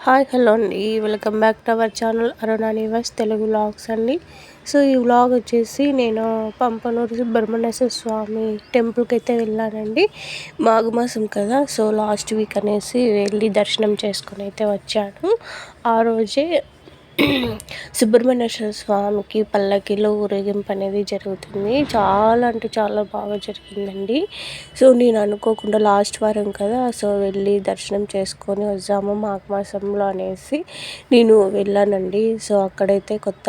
Hi hello అండి, welcome back to our channel Aruna Nivas Telugu vlogs అండి. So ఈ vlog వచ్చేసి నేను పంపనూరు సుబ్రహ్మణ్యేశ్వర స్వామి టెంపుల్కి అయితే వెళ్ళానండి. మాఘమాసం కదా, సో లాస్ట్ వీక్ అనేసి వెళ్ళి దర్శనం చేసుకుని అయితే వచ్చాను. ఆ రోజే సుబ్రహ్మణ్యేశ్వర స్వామికి పల్లకిలో ఊరేగింపు అనేది జరుగుతుంది. చాలా అంటే చాలా బాగా జరిగిందండి. సో నేను అనుకోకుండా లాస్ట్ వారం కదా, సో వెళ్ళి దర్శనం చేసుకొని వద్దాము మాఘమాసంలో అనేసి నేను వెళ్ళానండి. సో అక్కడైతే కొత్త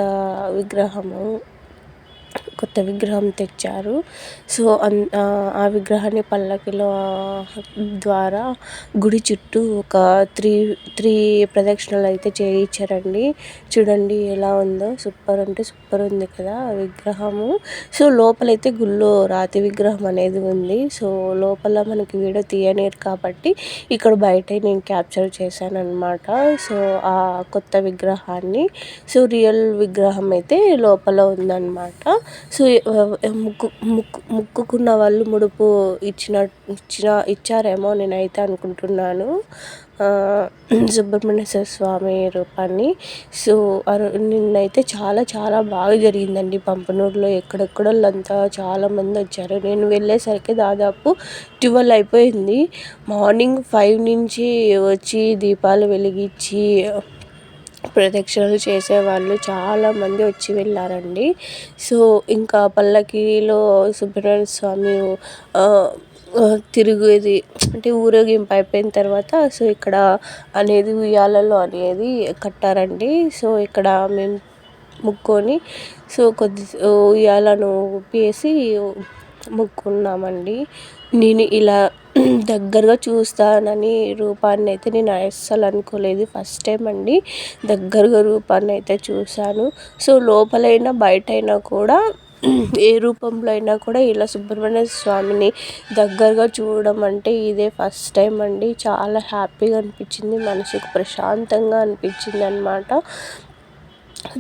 విగ్రహం తెచ్చారు. సో ఆ విగ్రహాన్ని పల్లకిలో ద్వారా గుడి చుట్టూ ఒక త్రీ ప్రదక్షిణలు అయితే చేయించారండి. చూడండి ఎలా ఉందో, సూపర్ అంటే సూపర్ ఉంది కదా ఆ విగ్రహము. సో లోపలైతే గుళ్ళో రాతి విగ్రహం అనేది ఉంది. సో లోపల మనకి వీడియో తీయలేరు కాబట్టి ఇక్కడ బయట నేను క్యాప్చర్ చేశాను అనమాట. సో ఆ కొత్త విగ్రహాన్ని, సో రియల్ విగ్రహం అయితే లోపల ఉందన్నమాట. సో ముక్కుకున్న వాళ్ళు ముడుపు ఇచ్చారేమో నేనైతే అనుకుంటున్నాను సుబ్రహ్మణ్యేశ్వర స్వామి రూపాన్ని. సో నిన్నైతే చాలా చాలా బాగా జరిగిందండి. పంపనూరులో ఎక్కడెక్కడోళ్ళంతా చాలామంది వచ్చారు. నేను వెళ్ళేసరికి దాదాపు 12 అయిపోయింది. మార్నింగ్ 5 నుంచి వచ్చి దీపాలు వెలిగించి ప్రదక్షిణలు చేసేవాళ్ళు చాలామంది వచ్చి వెళ్ళారండి. సో ఇంకా పల్లకిలో సుబ్రహ్మణ్య స్వామి తిరిగేది అంటే ఊరేగింపు అయిపోయిన తర్వాత సో ఇక్కడ అనేది ఉయ్యాలలో అనేది కట్టారండి. సో ఇక్కడ మేము ముక్కొని సో ఉయ్యాలను ఊపేసి మొక్కున్నామండి. నేను ఇలా దగ్గరగా చూస్తానని రూపాన్ని అయితే నేను అస్సలు అనుకోలేదు. ఫస్ట్ టైం అండి దగ్గరగా రూపాన్ని అయితే చూశాను. సో లోపలైనా బయటైనా కూడా ఏ రూపంలో అయినా కూడా ఇలా సుబ్రహ్మణ్య స్వామిని దగ్గరగా చూడడం అంటే ఇదే ఫస్ట్ టైం అండి. చాలా హ్యాపీగా అనిపించింది, మనసుకు ప్రశాంతంగా అనిపించింది అన్నమాట.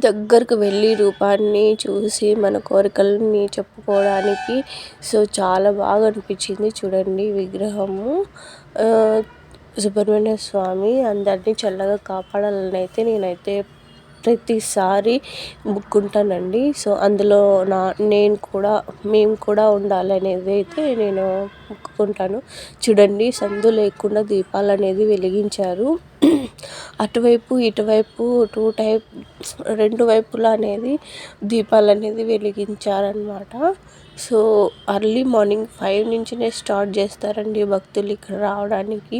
దగ్గరకు వెళ్ళి రూపాన్ని చూసి మన కోరికలని చెప్పుకోవడానికి సో చాలా బాగా అనిపించింది. చూడండి విగ్రహము సుబ్రహ్మణ్య స్వామి అందరినీ చల్లగా కాపాడాలని అయితే నేనైతే ప్రతిసారి మొక్కుంటానండి. సో అందులో మేము కూడా ఉండాలనేది అయితే నేను మొక్కుకుంటాను. చూడండి సందు లేకుండా దీపాలు అనేది వెలిగించారు. అటువైపు ఇటువైపు రెండు వైపులా అనేది దీపాలు అనేది వెలిగించారనమాట. సో అర్లీ మార్నింగ్ 5 నుంచినే స్టార్ట్ చేస్తారండి భక్తులు ఇక్కడ రావడానికి.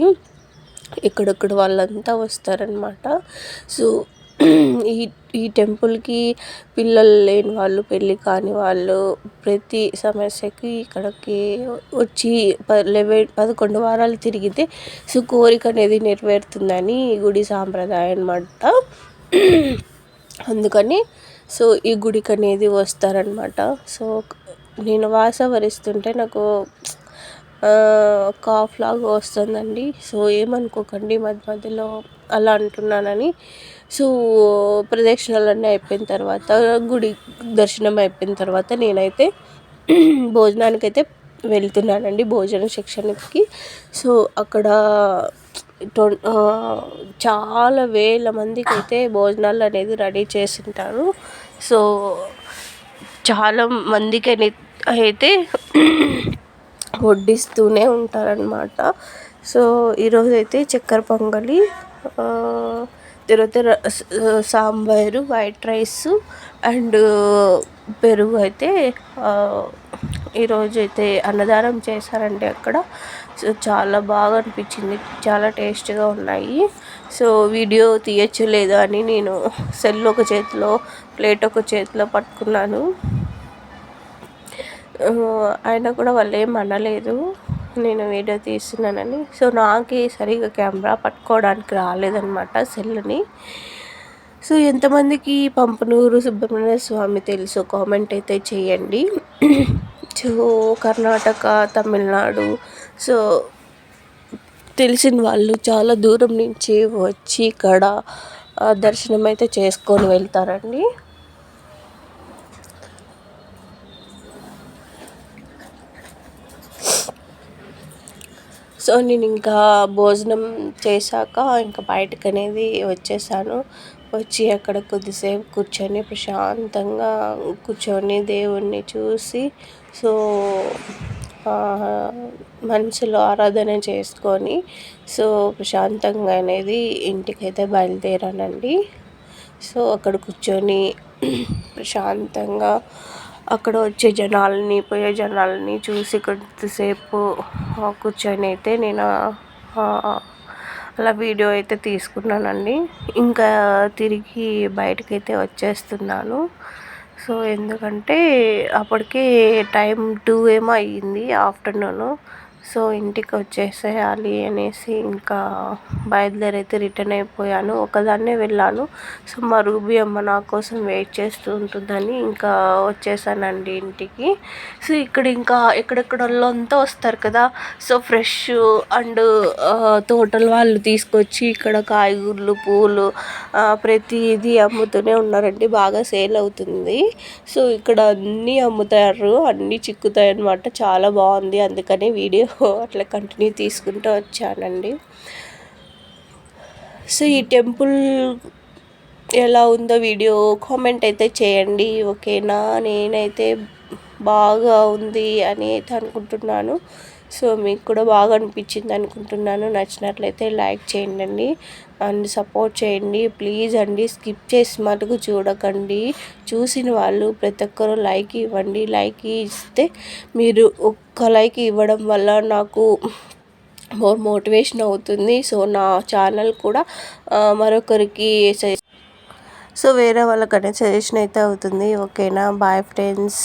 ఎక్కడెక్కడ వాళ్ళంతా వస్తారనమాట. సో ఈ టెంపుల్కి పిల్లలు లేని వాళ్ళు, పెళ్ళి కాని వాళ్ళు ప్రతి సమస్యకి ఇక్కడికి వచ్చి 11 వారాలు తిరిగితే సో కోరిక అనేది నెరవేరుతుందని గుడి సాంప్రదాయం అన్నమాట. అందుకని సో ఈ గుడికి అనేది వస్తారనమాట. సో నేను వాస వరిస్తుంటే నాకు కాఫ్ లాగా వస్తుందండి. సో ఏమనుకోకండి మధ్య మధ్యలో అలా అంటున్నానని. సో ప్రదక్షిణలన్నీ అయిపోయిన తర్వాత, గుడి దర్శనం అయిపోయిన తర్వాత నేనైతే భోజనానికైతే వెళ్తున్నానండి, భోజన సెక్షన్కి. సో అక్కడ చాలా వేల మందికి అయితే భోజనాలు అనేది రెడీ చేసింటారు. సో చాలా మందికి అయితే వడ్డిస్తూనే ఉంటారనమాట. సో ఈరోజు అయితే చక్కెర పొంగలి, తర్వాత సాంబారు, వైట్ రైస్ అండ్ పెరుగు అయితే ఈరోజు అయితే అన్నదానం చేశారండి అక్కడ. సో చాలా బాగా అనిపించింది, చాలా టేస్ట్గా ఉన్నాయి. సో వీడియో తీయచ్చు లేదా అని నేను సెల్ ఒక చేతిలో, ప్లేట్ ఒక చేతిలో పట్టుకున్నాను. అయినా కూడా వాళ్ళు ఏం అనలేదు నేను వీడియో తీస్తున్నానని. సో నాకు సరిగా కెమెరా పట్టుకోవడానికి రాలేదన్నమాట సెల్ని. సో ఎంతమందికి పంపనూరు సుబ్రహ్మణ్య స్వామి తెలుసో కామెంట్ అయితే చేయండి. సో కర్ణాటక, తమిళనాడు సో తెలిసిన వాళ్ళు చాలా దూరం నుంచి వచ్చి ఇక్కడ దర్శనం అయితే చేసుకొని వెళ్తారండి. సో నేను ఇంకా భోజనం చేశాక ఇంకా బయటకు అనేది వచ్చేసాను. వచ్చి అక్కడ కొద్దిసేపు కూర్చొని ప్రశాంతంగా కూర్చొని దేవుణ్ణి చూసి సో మనసులో ఆరాధన చేసుకొని సో ప్రశాంతంగా అనేది ఇంటికైతే బయలుదేరానండి. సో అక్కడ కూర్చొని ప్రశాంతంగా అక్కడ వచ్చే జనాలని పోయే జనాలని చూసి కొద్దిసేపు కూర్చొని అయితే నేను అలా వీడియో అయితే తీసుకున్నానండి. ఇంకా తిరిగి బయటకైతే వచ్చేస్తున్నాను. సో ఎందుకంటే అప్పటికే టైం 2 ఏమో అయ్యింది ఆఫ్టర్నూను. సో ఇంటికి వచ్చేసేయాలి అనేసి ఇంకా బయలుదేరైతే రిటర్న్ అయిపోయాను. ఒకదాన్నే వెళ్ళాను. సో మా రూబీ అమ్మ నా కోసం వెయిట్ చేస్తూ ఉంటుందని ఇంకా వచ్చేసానండి ఇంటికి. సో ఇక్కడ ఇంకా ఎక్కడెక్కడోళ్ళంతా వస్తారు కదా. సో ఫ్రెష్ అండ్ తోటల వాళ్ళు తీసుకొచ్చి ఇక్కడ కాయగూరలు పూలు ప్రతిదీ అమ్ముతూనే ఉన్నారండి. బాగా సేల్ అవుతుంది. సో ఇక్కడ అన్నీ అమ్ముతారు, అన్నీ చిక్కుతాయి అన్నమాట. చాలా బాగుంది. అందుకని వీడియో అట్లా కంటిన్యూ తీసుకుంటూ వచ్చానండి. సో ఈ టెంపుల్ ఎలా ఉందో వీడియో కామెంట్ అయితే చేయండి, ఓకేనా. నేనైతే బాగా ఉంది అని అయితే అనుకుంటున్నాను. సో మీకు కూడా బాగా అనిపించింది అనుకుంటున్నాను. నచ్చినట్లయితే లైక్ చేయండి అండ్ సపోర్ట్ చేయండి ప్లీజ్ అండి. స్కిప్ చేసి మటుకు చూడకండి. చూసిన వాళ్ళు ప్రతి ఒక్కరూ లైక్ ఇవ్వండి. లైక్ ఇస్తే మీరు ఒక్క లైక్ ఇవ్వడం వల్ల నాకు మోటివేషన్ అవుతుంది. సో నా ఛానల్ కూడా మరొకరికి సో వేరే వాళ్ళకనే సజెషన్ అయితే అవుతుంది, ఓకేనా. Bye friends.